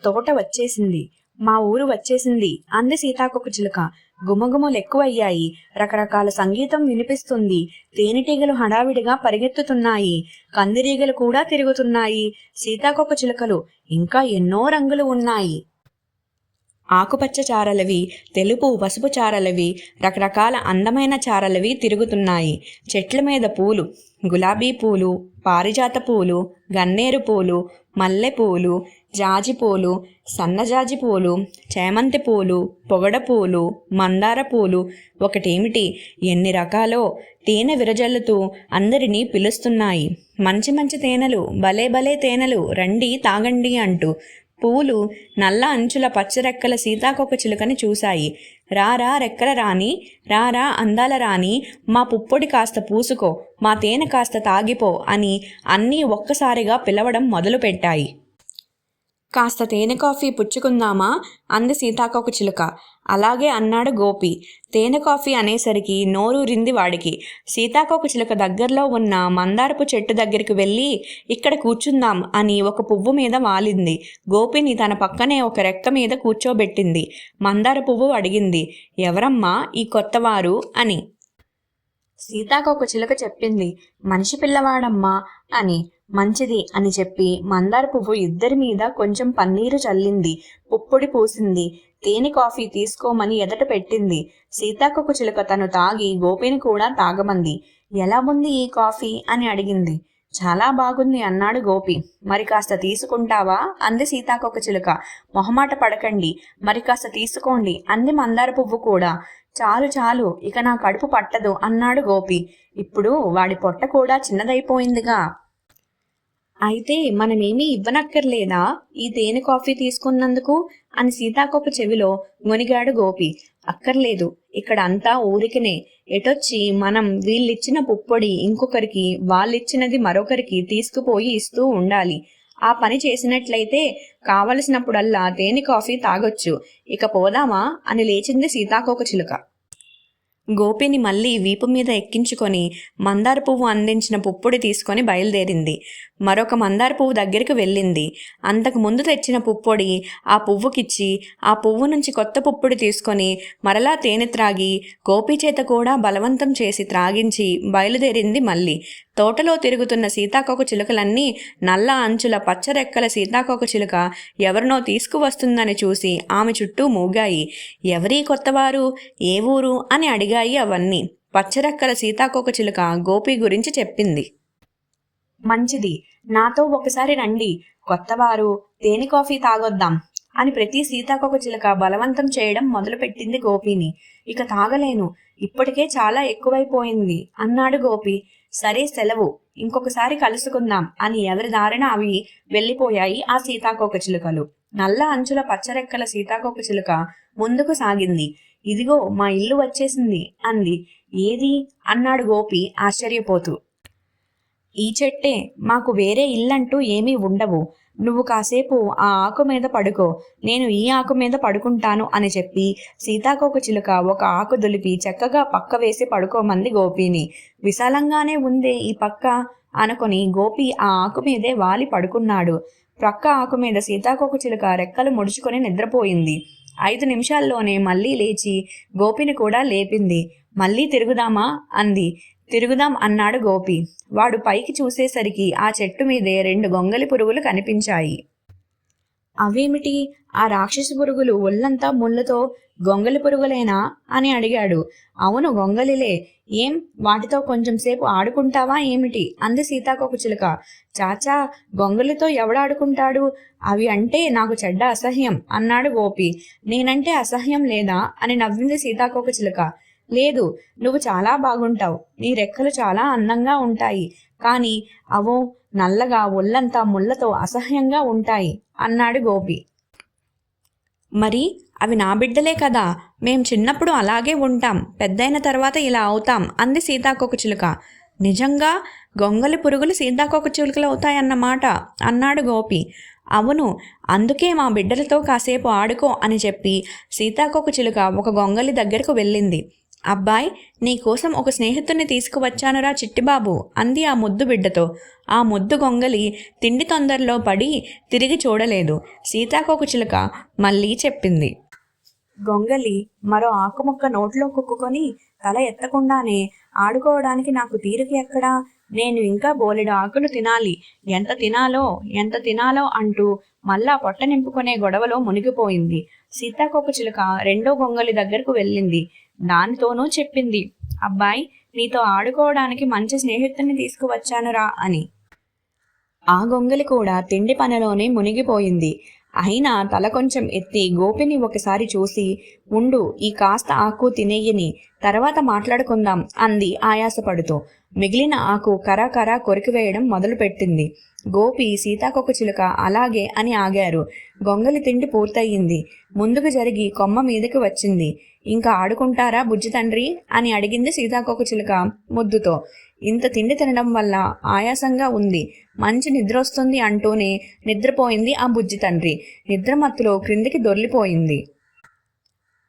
తోట వచ్చేసింది, మా ఊరు వచ్చేసింది అంది సీతాకోకచిలుక. గుమగుమలు ఎక్కువయ్యాయి. రకరకాల సంగీతం వినిపిస్తుంది. తేనెటీగలు హడావిడిగా పరిగెత్తుతున్నాయి. కందిరీగలు కూడా తిరుగుతున్నాయి. సీతాకోకచిలుకలు ఇంకా ఎన్నో రంగులు ఉన్నాయి. ఆకుపచ్చ చారలవి, తెలుపు పసుపు చారలవి, రకరకాల అందమైన చారలవి తిరుగుతున్నాయి. చెట్ల మీద పూలు, గులాబీ పూలు, పారిజాత పూలు, గన్నేరు పూలు, మల్లెపూలు, జాజి పూలు, సన్నజాజి పూలు, చేమంతి పూలు, పొగడ పూలు, మందార పూలు, ఒకటేమిటి ఎన్ని రకాలో తేనె విరజల్లుతూ అందరినీ పిలుస్తున్నాయి. మంచి మంచి తేనెలు, భలే భలే తేనెలు, రండి తాగండి అంటూ. పూలు నల్ల అంచుల పచ్చరెక్కల సీతాకోకచిలుకని చూశాయి. రారా రెక్కల రాణి, రారా అందాల రాణి, మా పుప్పొడి కాస్త పూసుకో, మా తేనె కాస్త తాగిపో అని అన్నీ ఒక్కసారిగా పిలవడం మొదలుపెట్టాయి. కాస్త తేనె కాఫీ పుచ్చుకుందామా అంది సీతాకోకచిలుక. అలాగే అన్నాడు గోపి. తేనె కాఫీ అనేసరికి నోరూరింది వాడికి. సీతాకోకచిలుక దగ్గరలో ఉన్న మందారపు చెట్టు దగ్గరికి వెళ్ళి ఇక్కడ కూర్చుందాం అని ఒక పువ్వు మీద వాలింది. గోపిని తన పక్కనే ఒక రెక్క మీద కూర్చోబెట్టింది. మందార పువ్వు అడిగింది, ఎవరమ్మా ఈ కొత్తవారు అని. సీతాకోకచిలుక చెప్పింది, మనిషి పిల్లవాడమ్మా అని. మంచిది అని చెప్పి మందార పువ్వు ఇద్దరి మీద కొంచెం పన్నీరు చల్లింది. పుప్పొడి పూసింది. తేనె కాఫీ తీసుకోమని ఎదట పెట్టింది. సీతాకోకచిలుక తను తాగి గోపిని కూడా తాగమంది. ఎలా ఉంది ఈ కాఫీ అని అడిగింది. చాలా బాగుంది అన్నాడు గోపి. మరి కాస్త తీసుకుంటావా అంది సీతాకోకచిలుక. మొహమాట పడకండి, మరి కాస్త తీసుకోండి అంది మందార పువ్వు కూడా. చాలు చాలు, ఇక నా కడుపు పట్టదు అన్నాడు గోపి. ఇప్పుడు వాడి పొట్ట కూడా చిన్నదైపోయిందిగా. అయితే మనమేమీ ఇవ్వనక్కర్లేదా ఈ తేనె కాఫీ తీసుకున్నందుకు అని సీతాకోక చెవిలో గొనిగాడు గోపి. అక్కర్లేదు, ఇక్కడ అంతా ఊరికనే. ఎటొచ్చి మనం వీళ్ళిచ్చిన పుప్పొడి ఇంకొకరికి, వాళ్ళిచ్చినది మరొకరికి తీసుకుపోయి ఇస్తూ ఉండాలి. ఆ పని చేసినట్లయితే కావలసినప్పుడల్లా తేనె కాఫీ తాగొచ్చు. ఇక పోదామా అని లేచింది సీతాకోకచిలుక. గోపిని మళ్ళీ వీపు మీద ఎక్కించుకొని మందార పువ్వు అందించిన పుప్పొడి తీసుకొని బయలుదేరింది. మరొక మందార పువ్వు దగ్గరికి వెళ్ళింది. అంతకు ముందు తెచ్చిన పుప్పొడి ఆ పువ్వుకిచ్చి ఆ పువ్వు నుంచి కొత్త పుప్పొడి తీసుకొని మరలా తేనె త్రాగి గోపి చేత కూడా బలవంతం చేసి త్రాగించి బయలుదేరింది మళ్ళీ. తోటలో తిరుగుతున్న సీతాకోకచిలుకలన్నీ నల్ల అంచుల పచ్చరెక్కల సీతాకోకచిలుక ఎవరినో తీసుకువస్తుందని చూసి ఆమె చుట్టూ మూగాయి. ఎవరీ కొత్తవారు, ఏ ఊరు అని అడిగాయి అవన్నీ. పచ్చరెక్కల సీతాకోకచిలుక గోపి గురించి చెప్పింది. మంచిది, నాతో ఒకసారి రండి, కొత్తవారు, తేనె కాఫీ తాగొద్దాం అని ప్రతి సీతాకోకచిలుక బలవంతం చేయడం మొదలుపెట్టింది గోపిని. ఇక తాగలేను, ఇప్పటికే చాలా ఎక్కువైపోయింది అన్నాడు గోపి. సరే సెలవు, ఇంకొకసారి కలుసుకుందాం అని ఎవరి దారిన అవి వెళ్ళిపోయాయి ఆ సీతాకోకచిలుకలు. నల్ల అంచుల పచ్చరెక్కల సీతాకోకచిలుక ముందుకు సాగింది. ఇదిగో మా ఇల్లు వచ్చేసింది అంది. ఏది అన్నాడు గోపి ఆశ్చర్యపోతూ. ఈ చెట్టే, మాకు వేరే ఇల్లంటూ ఏమీ ఉండవు. నువ్వు కాసేపు ఆ ఆకు మీద పడుకో, నేను ఈ ఆకు మీద పడుకుంటాను అని చెప్పి సీతాకోకచిలుక ఒక ఆకు దులిపి చక్కగా పక్క వేసి పడుకోమంది గోపిని. విశాలంగానే ఉందే ఈ పక్క అనుకొని గోపి ఆ ఆకు మీదే వాలి పడుకున్నాడు. ప్రక్క ఆకు మీద సీతాకోకచిలుక రెక్కలు ముడుచుకొని నిద్రపోయింది. 5 నిమిషాల్లోనే మళ్ళీ లేచి గోపిని కూడా లేపింది. మళ్ళీ తిరుగుదామా అంది. తిరుగుదాం అన్నాడు గోపి. వాడు పైకి చూసేసరికి ఆ చెట్టు మీదే 2 గొంగలి పురుగులు కనిపించాయి. అవేమిటి, ఆ రాక్షస పురుగులు ఒళ్ళంతా ముళ్ళతో గొంగలి పురుగులేనా అని అడిగాడు. అవును, గొంగలిలే. ఏం, వాటితో కొంచెం సేపు ఆడుకుంటావా ఏమిటి అంది సీతాకోకచిలుక. చాచా, గొంగలితో ఎవడాడుకుంటాడు, అవి అంటే నాకు చెడ్డ అసహ్యం అన్నాడు గోపి. నేనంటే అసహ్యం లేదా అని నవ్వింది సీతాకోకచిలుక. లేదు, నువ్వు చాలా బాగుంటావు, నీ రెక్కలు చాలా అందంగా ఉంటాయి, కానీ అవో నల్లగా ఒళ్ళంతా ముళ్ళతో అసహ్యంగా ఉంటాయి అన్నాడు గోపి. మరి అవి నా బిడ్డలే కదా, మేం చిన్నప్పుడు అలాగే ఉంటాం, పెద్దయిన తర్వాత ఇలా అవుతాం అంది సీతాకోకచిలుక. నిజంగా గొంగలి పురుగులు సీతాకోకచిలుకలు అవుతాయన్నమాట అన్నాడు గోపి. అవును, అందుకే మా బిడ్డలతో కాసేపు ఆడుకో అని చెప్పి సీతాకోకచిలుక ఒక గొంగలి దగ్గరకు వెళ్ళింది. అబ్బాయ్, నీకోసం ఒక స్నేహితుడిని తీసుకువచ్చానురా చిట్టిబాబు అంది ఆ ముద్దు బిడ్డతో. ఆ ముద్దు గొంగలి తిండి తొందరలో పడి తిరిగి చూడలేదు. సీతాకోకచిలుక మళ్ళీ చెప్పింది. గొంగలి మరో ఆకుముక్క నోట్లో కుక్కుకొని తల ఎత్తకుండానే, ఆడుకోవడానికి నాకు తీరిక ఎక్కడా, నేను ఇంకా బోలెడు ఆకులు తినాలి, ఎంత తినాలో అంటూ మళ్ళా పొట్ట నింపుకునే గొడవలో మునిగిపోయింది. సీతాకోకచిలుక రెండో గొంగలి దగ్గరకు వెళ్ళింది. దానితోనూ చెప్పింది, అబ్బాయ్, నీతో ఆడుకోవడానికి మంచి స్నేహితుడిని తీసుకువచ్చానురా అని. ఆ గొంగలి కూడా తిండి పనిలోనే మునిగిపోయింది. అయినా తల కొంచెం ఎత్తి గోపిని ఒకసారి చూసి, ఉండు, ఈ కాస్త ఆకు తినేయని, తర్వాత మాట్లాడుకుందాం అంది ఆయాసపడుతూ. మిగిలిన ఆకు కరా కొరికివేయడం మొదలుపెట్టింది. గోపి, సీతాకోకచిలుక అలాగే అని ఆగారు. గొంగలి తిండి పూర్తయింది. ముందుకు జరిగి కొమ్మ మీదకి వచ్చింది. ఇంకా ఆడుకుంటారా బుజ్జి తండ్రి అని అడిగింది సీతాకోకచిలుక ముద్దుతో. ఇంత తిండి తినడం వల్ల ఆయాసంగా ఉంది, మంచి నిద్రొస్తుంది అంటూనే నిద్రపోయింది ఆ బుజ్జి తండ్రి. నిద్రమత్తులో క్రిందికి దొర్లిపోయింది.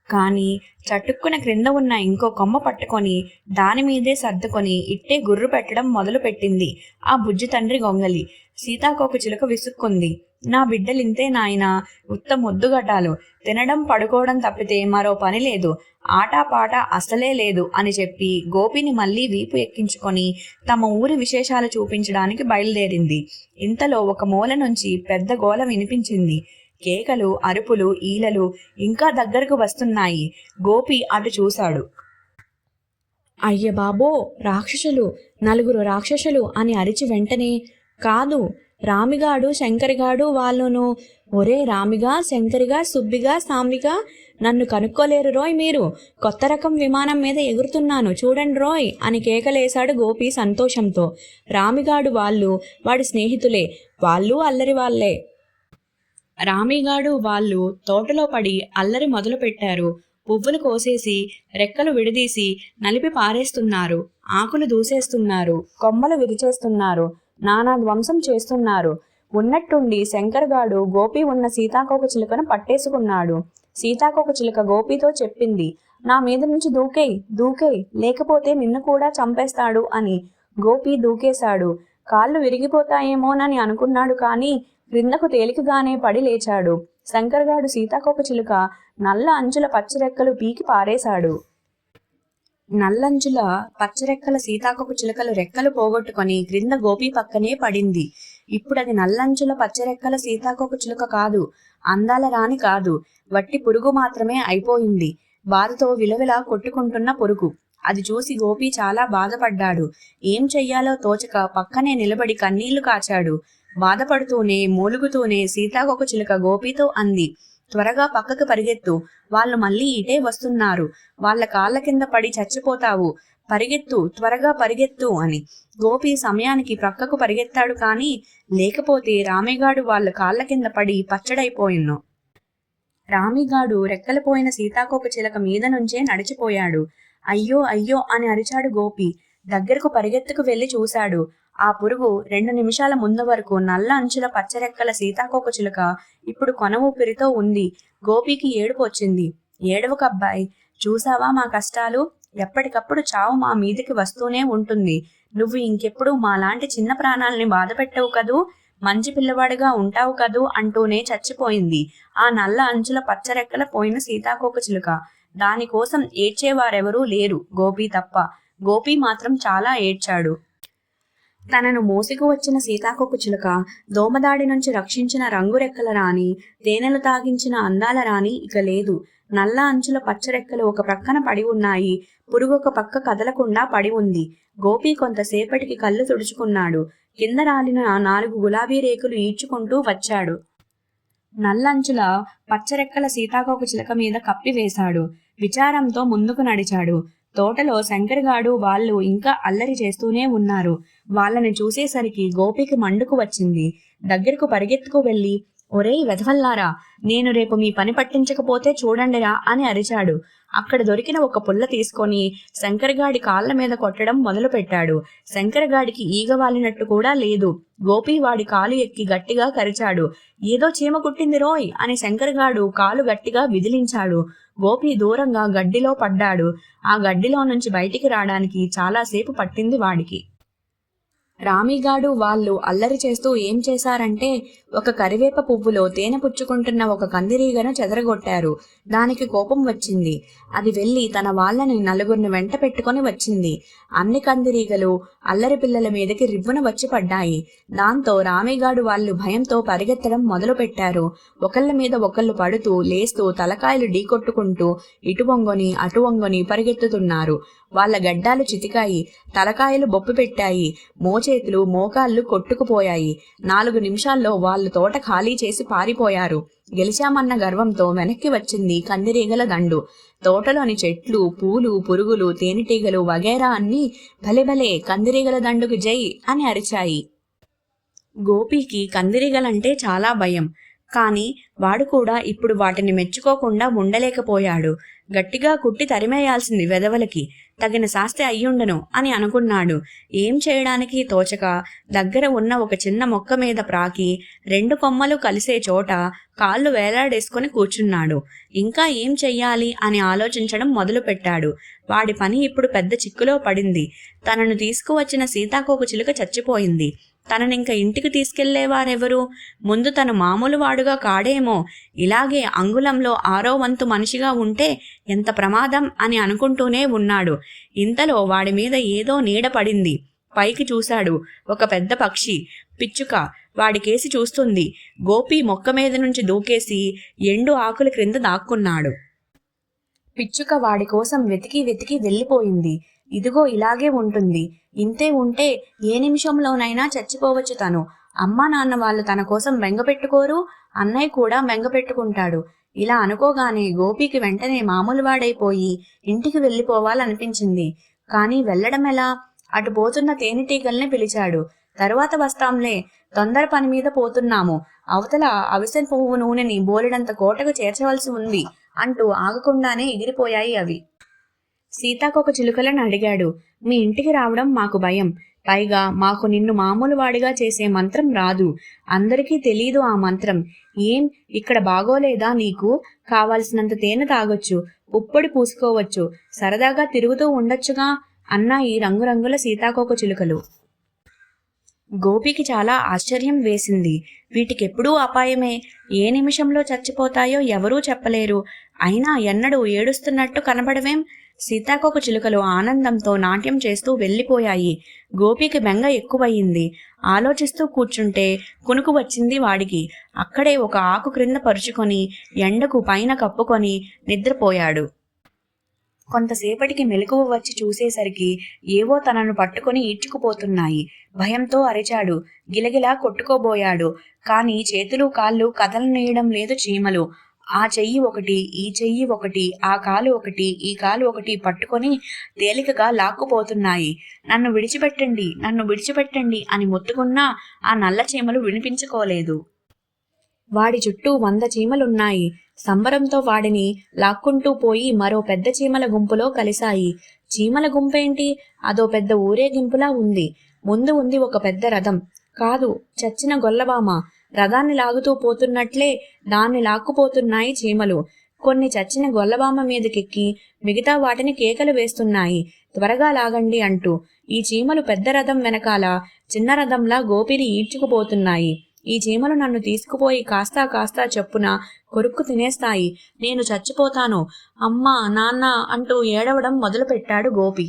కానీ చటుక్కున క్రింద ఉన్న ఇంకో కొమ్మ పట్టుకొని దానిమీదే సర్దుకొని ఇట్టే గుర్రు పెట్టడం మొదలు పెట్టింది ఆ బుజ్జి తండ్రి గొంగలి. సీతాకోకచిలుక విసుక్కుంది. నా బిడ్డలింతే నాయనా, ఉత్త ముద్దుగడ్డాలు, తినడం పడుకోవడం తప్పితే మరో పని లేదు, ఆటాపాట అసలే లేదు అని చెప్పి గోపిని మళ్ళీ వీపు ఎక్కించుకొని తమ ఊరి విశేషాలు చూపించడానికి బయలుదేరింది. ఇంతలో ఒక మూల నుంచి పెద్ద గోల వినిపించింది. కేకలు, అరుపులు, ఈలలు ఇంకా దగ్గరకు వస్తున్నాయి. గోపి అటు చూశాడు. అయ్య బాబో, రాక్షసులు, 4 రాక్షసులు అని అరిచి వెంటనే, కాదు, రామిగాడు శంకరిగాడు వాళ్ళును. ఒరే రామిగా, శంకరిగా, సుబ్బిగా, సాంబిగా, నన్ను కనుక్కోలేరు రోయ్ మీరు, కొత్త రకం విమానం మీద ఎగురుతున్నాను చూడండి రోయ్ అని కేకలేశాడు గోపి సంతోషంతో. రామిగాడు వాళ్ళు వాడి స్నేహితులే, వాళ్ళు అల్లరి వాళ్ళే. రామిగాడు వాళ్ళు తోటలో పడి అల్లరి మొదలు పెట్టారు. పువ్వులు కోసేసి, రెక్కలు విడదీసి నలిపి పారేస్తున్నారు, ఆకులు దూసేస్తున్నారు, కొమ్మలు విరిచేస్తున్నారు, నానా ధ్వంసం చేస్తున్నారు. ఉన్నట్టుండి శంకర్గాడు గోపి ఉన్న సీతాకోకచిలుకను పట్టేసుకున్నాడు. సీతాకోకచిలుక గోపితో చెప్పింది, నా మీద నుంచి దూకేయ్, లేకపోతే నిన్ను కూడా చంపేస్తాడు అని. గోపి దూకేశాడు. కాళ్ళు విరిగిపోతాయేమోనని అనుకున్నాడు కానీ క్రిందకు తేలికగానే పడి లేచాడు. శంకర్గాడు సీతాకోకచిలుక నల్ల అంచుల పచ్చిరెక్కలు పీకి పారేశాడు. నల్లంచుల పచ్చరెక్కల సీతాకోకచిలుకలు రెక్కలు పోగొట్టుకొని క్రింద గోపి పక్కనే పడింది. ఇప్పుడది నల్లంచుల పచ్చరెక్కల సీతాకోకచిలుక కాదు, అందాల రాణి కాదు, వట్టి పురుగు మాత్రమే అయిపోయింది. బాధతో విలవిల కొట్టుకుంటున్న పురుగు. అది చూసి గోపి చాలా బాధపడ్డాడు. ఏం చెయ్యాలో తోచక పక్కనే నిలబడి కన్నీళ్లు కాచాడు. బాధపడుతూనే మూలుగుతూనే సీతాకోకచిలుక గోపితో అంది, త్వరగా పక్కకు పరిగెత్తు, వాళ్ళు మళ్ళీ ఇటే వస్తున్నారు, వాళ్ళ కాళ్ళ కింద పడి చచ్చిపోతావు, పరిగెత్తు, త్వరగా పరిగెత్తు అని. గోపి సమయానికి ప్రక్కకు పరిగెత్తాడు కానీ లేకపోతే రామిగాడు వాళ్ళ కాళ్ళ కింద పడి పచ్చడైపోయిను. రామిగాడు రెక్కలపోయిన సీతాకోకచిలుక మీద నుంచే నడిచిపోయాడు. అయ్యో అయ్యో అని అరిచాడు గోపి. దగ్గరకు పరిగెత్తుకు వెళ్లి చూశాడు. ఆ పురుగు 2 నిమిషాల ముందు వరకు నల్ల అంచుల పచ్చరెక్కల సీతాకోకచిలుక ఇప్పుడు కొన ఊపిరితో ఉంది. గోపికి ఏడుపు వచ్చింది. ఏడవకబ్బాయ్, చూసావా మా కష్టాలు, ఎప్పటికప్పుడు చావు మా మీదికి వస్తూనే ఉంటుంది. నువ్వు ఇంకెప్పుడు మాలాంటి చిన్న ప్రాణాలని బాధ పెట్టవు కదూ, మంచి పిల్లవాడిగా ఉంటావు కదూ అంటూనే చచ్చిపోయింది ఆ నల్ల అంచుల పచ్చరెక్కల పోయిన సీతాకోకచిలుక. దానికోసం ఏడ్చేవారెవరూ లేరు గోపి తప్ప. గోపి మాత్రం చాలా ఏడ్చాడు. తనను మోసుకు వచ్చిన సీతాకోకచిలుక, దోమదాడి నుంచి రక్షించిన రంగురెక్కల రాణి, తేనెలు తాగించిన అందాల రాణి ఇక లేదు. నల్ల అంచుల పచ్చరెక్కలు ఒక ప్రక్కన పడి ఉన్నాయి. పురుగు ఒక పక్క కదలకుండా పడి ఉంది. గోపి కొంతసేపటికి కళ్ళు తుడుచుకున్నాడు. కింద రాలిన 4 గులాబీ రేకులు ఈడ్చుకుంటూ వచ్చాడు. నల్లంచుల పచ్చరెక్కల సీతాకోకచిలుక మీద కప్పివేశాడు. విచారంతో ముందుకు నడిచాడు. తోటలో శంకర్గాడు వాళ్ళు ఇంకా అల్లరి చేస్తూనే ఉన్నారు. వాళ్ళని చూసేసరికి గోపికి మండుకు వచ్చింది. దగ్గరకు పరిగెత్తుకు వెళ్ళి ఒరేయ్ వెధవల్లారా, నేను రేపు మీ పని పట్టించకపోతే చూడండిరా అని అరిచాడు. అక్కడ దొరికిన ఒక పుల్ల తీసుకొని శంకరగాడి కాళ్ల మీద కొట్టడం మొదలుపెట్టాడు. శంకరగాడికి ఈగ వాలినట్టు కూడా లేదు. గోపి వాడి కాలు ఎక్కి గట్టిగా కరిచాడు. ఏదో చీమ కుట్టింది రోయ్ అని శంకరగాడు కాలు గట్టిగా విదిలించాడు. గోపి దూరంగా గడ్డిలో పడ్డాడు. ఆ గడ్డిలో నుంచి బయటికి రావడానికి చాలాసేపు పట్టింది వాడికి. రామిగాడు వాళ్ళు అల్లరి చేస్తూ ఏం చేశారంటే, ఒక కరివేప పువ్వులో తేనె పుచ్చుకుంటున్న ఒక కందిరీగను చెదరగొట్టారు. దానికి కోపం వచ్చింది. అది వెళ్లి తన వాళ్ళని నలుగురిని వెంట పెట్టుకొని వచ్చింది. అన్ని కందిరీగలు అల్లరి పిల్లల మీదకి రివ్వున వచ్చి పడ్డాయి. దాంతో రామిగాడు వాళ్ళు భయంతో పరిగెత్తడం మొదలు పెట్టారు. ఒకళ్ళ మీద ఒకళ్ళు పడుతూ లేస్తూ తలకాయలు ఢీకొట్టుకుంటూ ఇటు వంగొని అటు వంగొని పరిగెత్తుతున్నారు. వాళ్ళ గడ్డాలు చితికాయి, తలకాయలు బొప్పు పెట్టాయి, మోచేతులు మోకాళ్ళు కొట్టుకుపోయాయి. 4 నిమిషాల్లో వాళ్ళు తోట ఖాళీ చేసి పారిపోయారు. గెలిచామన్న గర్వంతో వెనక్కి వచ్చింది కందిరీగల దండు. తోటలోని చెట్లు, పూలు, పురుగులు, తేనెటీగలు వగైరా అన్నీ భలే కందిరీగల దండుకు జై అని అరిచాయి. గోపికి కందిరీగలంటే చాలా భయం. కానీ వాడు కూడా ఇప్పుడు వాటిని మెచ్చుకోకుండా ఉండలేకపోయాడు. గట్టిగా కుట్టి తరిమేయాల్సింది వెధవలకి, తగిన శాస్తి అయ్యుండను అని అనుకున్నాడు. ఏం చేయడానికి తోచక దగ్గర ఉన్న ఒక చిన్న మొక్క మీద ప్రాకి 2 కొమ్మలు కలిసే చోట కాళ్ళు వేలాడేసుకొని కూర్చున్నాడు. ఇంకా ఏం చెయ్యాలి అని ఆలోచించడం మొదలుపెట్టాడు. వాడి పని ఇప్పుడు పెద్ద చిక్కులో పడింది. తనను తీసుకువచ్చిన సీతాకోకచిలుక చచ్చిపోయింది. తననింక ఇంటికి తీసుకెళ్లేవారెవరు? ముందు తను మామూలు వాడుగా కాడేమో, ఇలాగే అంగుళంలో 6వ వంతు మనిషిగా ఉంటే ఎంత ప్రమాదం అని అనుకుంటూనే ఉన్నాడు. ఇంతలో వాడి మీద ఏదో నీడ పడింది. పైకి చూశాడు. ఒక పెద్ద పక్షి, పిచ్చుక వాడికేసి చూస్తుంది. గోపి మొక్క మీద నుంచి దూకేసి ఎండు ఆకుల క్రింద దాక్కున్నాడు. పిచ్చుక వాడి కోసం వెతికి వెతికి వెళ్ళిపోయింది. ఇదిగో ఇలాగే ఉంటుంది. ఇంతే ఉంటే ఏ నిమిషంలోనైనా చచ్చిపోవచ్చు తను. అమ్మా నాన్న వాళ్ళు తన కోసం బెంగపెట్టుకోరు, అన్నయ్య కూడా బెంగపెట్టుకుంటాడు. ఇలా అనుకోగానే గోపికి వెంటనే మామూలు వాడైపోయి ఇంటికి వెళ్ళిపోవాలనిపించింది. కానీ వెళ్ళడం ఎలా? అటు పోతున్న తేనెటీగల్ని పిలిచాడు. తరువాత వస్తాంలే, తొందర పని మీద పోతున్నాము. అవతల అవిసె పువ్వు నూనెని బోలెడంత కోటకు చేర్చవలసి ఉంది అంటూ ఆగకుండానే ఎగిరిపోయాయి అవి. సీతాకోక చిలుకలను అడిగాడు. మీ ఇంటికి రావడం మాకు భయం. పైగా మాకు నిన్ను మామూలు వాడిగా చేసే మంత్రం రాదు. అందరికీ తెలీదు ఆ మంత్రం. ఏం ఇక్కడ బాగోలేదా నీకు? కావలసినంత తేనె తాగొచ్చు, పుప్పొడి పూసుకోవచ్చు, సరదాగా తిరుగుతూ ఉండొచ్చుగా అన్నాయి రంగురంగుల సీతాకోక చిలుకలు. గోపికి చాలా ఆశ్చర్యం వేసింది. వీటికెప్పుడూ అపాయమే. ఏ నిమిషంలో చచ్చిపోతాయో ఎవరూ చెప్పలేరు. అయినా ఎన్నడూ ఏడుస్తున్నట్టు కనబడవేం? సీతాకోక చిలుకలు ఆనందంతో నాట్యం చేస్తూ వెళ్ళిపోయాయి. గోపికి బెంగ ఎక్కువయింది. ఆలోచిస్తూ కూర్చుంటే కునుకు వచ్చింది వాడికి. అక్కడే ఒక ఆకు క్రింద పరుచుకొని ఎండకు పైన కప్పుకొని నిద్రపోయాడు. కొంతసేపటికి మెలకువ వచ్చి చూసేసరికి ఏవో తనను పట్టుకొని ఈడ్చుకుపోతున్నాయి. భయంతో అరిచాడు. గిలగిలా కొట్టుకోబోయాడు. కాని చేతులు కాళ్ళు కదలనీయడం లేదు చీమలు. ఆ చెయ్యి ఒకటి, ఈ చెయ్యి ఒకటి, ఆ కాలు ఒకటి, ఈ కాలు ఒకటి పట్టుకొని తేలికగా లాక్కుపోతున్నాయి. నన్ను విడిచిపెట్టండి, నన్ను విడిచిపెట్టండి అని మొత్తుకున్నా ఆ నల్ల చీమలు వినిపించుకోలేదు. వాడి చుట్టూ 100 చీమలున్నాయి. సంబరంతో వాడిని లాక్కుంటూ పోయి మరో పెద్ద చీమల గుంపులో కలిశాయి. చీమల గుంపేంటి? అదో పెద్ద ఊరేగింపులా ఉంది. ముందు ఉంది ఒక పెద్ద రథం. కాదు, చచ్చిన గొల్లబామ. రథాన్ని లాగుతూ పోతున్నట్లే దాన్ని లాక్కుపోతున్నాయి చీమలు. కొన్ని చచ్చిన గొల్లబామ మీదకెక్కి మిగతా వాటిని కేకలు వేస్తున్నాయి, త్వరగా లాగండి అంటూ. ఈ చీమలు పెద్ద రథం వెనకాల చిన్న రథంలా గోపిని ఈడ్చుకుపోతున్నాయి. ఈ చీమలు నన్ను తీసుకుపోయి కాస్తా చప్పున కొరుక్కు తినేస్తాయి. నేను చచ్చిపోతాను, అమ్మా నాన్న అంటూ ఏడవడం మొదలుపెట్టాడు గోపి.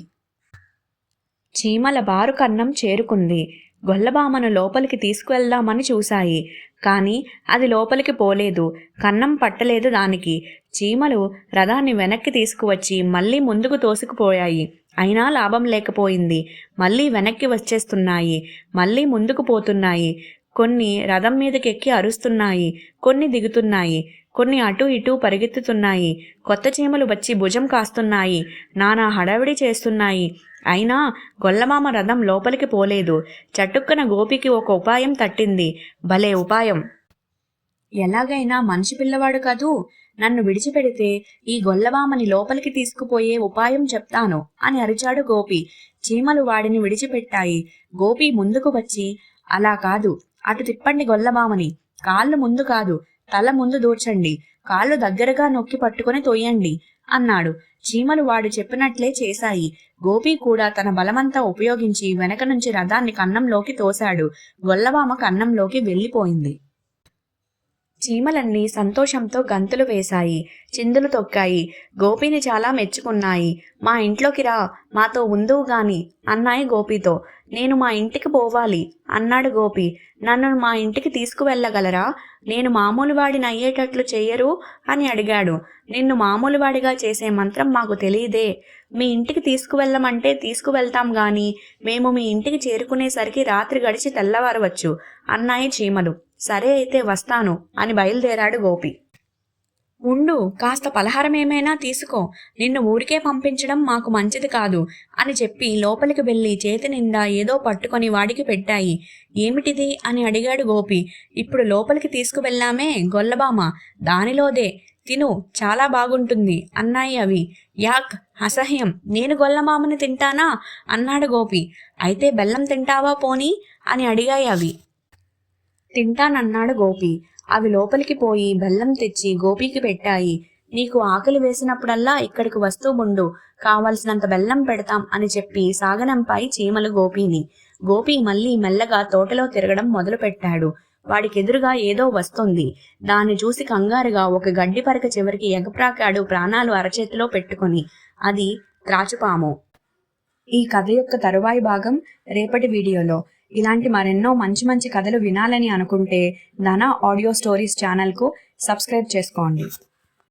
చీమల బారు కన్నం చేరుకుంది. గొల్లబామను లోపలికి తీసుకువెళ్దామని చూశాయి. కాని అది లోపలికి పోలేదు. కన్నం పట్టలేదు దానికి. చీమలు రథాన్ని వెనక్కి తీసుకువచ్చి మళ్ళీ ముందుకు తోసుకుపోయాయి. అయినా లాభం లేకపోయింది. మళ్ళీ వెనక్కి వచ్చేస్తున్నాయి, మళ్ళీ ముందుకు పోతున్నాయి. కొన్ని రథం మీదకెక్కి అరుస్తున్నాయి, కొన్ని దిగుతున్నాయి, కొన్ని అటూ ఇటూ పరిగెత్తుతున్నాయి. కొత్త చీమలు వచ్చి భుజం కాస్తున్నాయి, నానా హడావిడి చేస్తున్నాయి. అయినా గొల్లమామ రథం లోపలికి పోలేదు. చటుక్కన గోపికి ఒక ఉపాయం తట్టింది. భలే ఉపాయం! ఎలాగైనా మనిషి పిల్లవాడు కదూ, నన్ను విడిచిపెడితే ఈ గొల్లవామని లోపలికి తీసుకుపోయే ఉపాయం చెప్తాను అని అరిచాడు గోపి. చీమలు వాడిని విడిచిపెట్టాయి. గోపి ముందుకు వచ్చి, అలా కాదు, అటు తిప్పండి గొల్లవామని, కాళ్ళు ముందు కాదు తల ముందు దూర్చండి, కాళ్ళు దగ్గరగా నొక్కి పట్టుకుని తొయ్యండి అన్నాడు. చీమలు వాడు చెప్పినట్లే చేశాయి. గోపి కూడా తన బలమంతా ఉపయోగించి వెనక నుంచి రథాన్ని కన్నంలోకి తోశాడు. గొల్లవామ కన్నంలోకి వెళ్ళిపోయింది. చీమలన్నీ సంతోషంతో గంతులు వేశాయి, చిందులు తొక్కాయి. గోపిని చాలా మెచ్చుకున్నాయి. మా ఇంట్లోకి రా, మాతో ఉందువు గాని అన్నాయి గోపితో. నేను మా ఇంటికి పోవాలి అన్నాడు గోపి. నన్ను మా ఇంటికి తీసుకువెళ్ళగలరా? నేను మామూలు వాడిని అయ్యేటట్లు చెయ్యరు అని అడిగాడు. నిన్ను మామూలు వాడిగా చేసే మంత్రం మాకు తెలియదే. మీ ఇంటికి తీసుకువెళ్ళమంటే తీసుకువెళ్తాం గాని మేము మీ ఇంటికి చేరుకునేసరికి రాత్రి గడిచి తెల్లవారవచ్చు అన్నాయి చీమలు. సరే అయితే వస్తాను అని బయలుదేరాడు గోపి. ఉండు, కాస్త పలహారం ఏమైనా తీసుకో, నిన్ను ఊరికే పంపించడం మాకు మంచిది కాదు అని చెప్పి లోపలికి వెళ్ళి చేతి నిండా ఏదో పట్టుకొని వాడికి పెట్టాయి. ఏమిటిది అని అడిగాడు గోపి. ఇప్పుడు లోపలికి తీసుకువెళ్ళామే గొల్లబామ, దానిలోదే, తిను, చాలా బాగుంటుంది అన్నాయి అవి. యాక్, అసహ్యం, నేను గొల్లమామని తింటానా అన్నాడు గోపి. అయితే బెల్లం తింటావా పోనీ అని అడిగాయి అవి. తింటానన్నాడు గోపి. అవి లోపలికి పోయి బెల్లం తెచ్చి గోపికి పెట్టాయి. నీకు ఆకలి వేసినప్పుడల్లా ఇక్కడికి వస్తూ ఉండు, కావలసినంత బెల్లం పెడతాం అని చెప్పి సాగనంపాయి చీమలు గోపిని. గోపి మళ్ళీ మెల్లగా తోటలో తిరగడం మొదలుపెట్టాడు. వాడికెదురుగా ఏదో వస్తుంది. దాన్ని చూసి కంగారుగా ఒక గడ్డి పరక చివరికి ఎగప్రాకాడు, ప్రాణాలు అరచేతిలో పెట్టుకుని. అది త్రాచుపాము. ఈ కథ యొక్క తరువాయి భాగం రేపటి వీడియోలో. ఇలాంటి మరెన్నో మంచి మంచి కథలు వినాలని అనుకుంటే ధన ఆడియో స్టోరీస్ ఛానల్కు సబ్స్క్రైబ్ చేసుకోండి.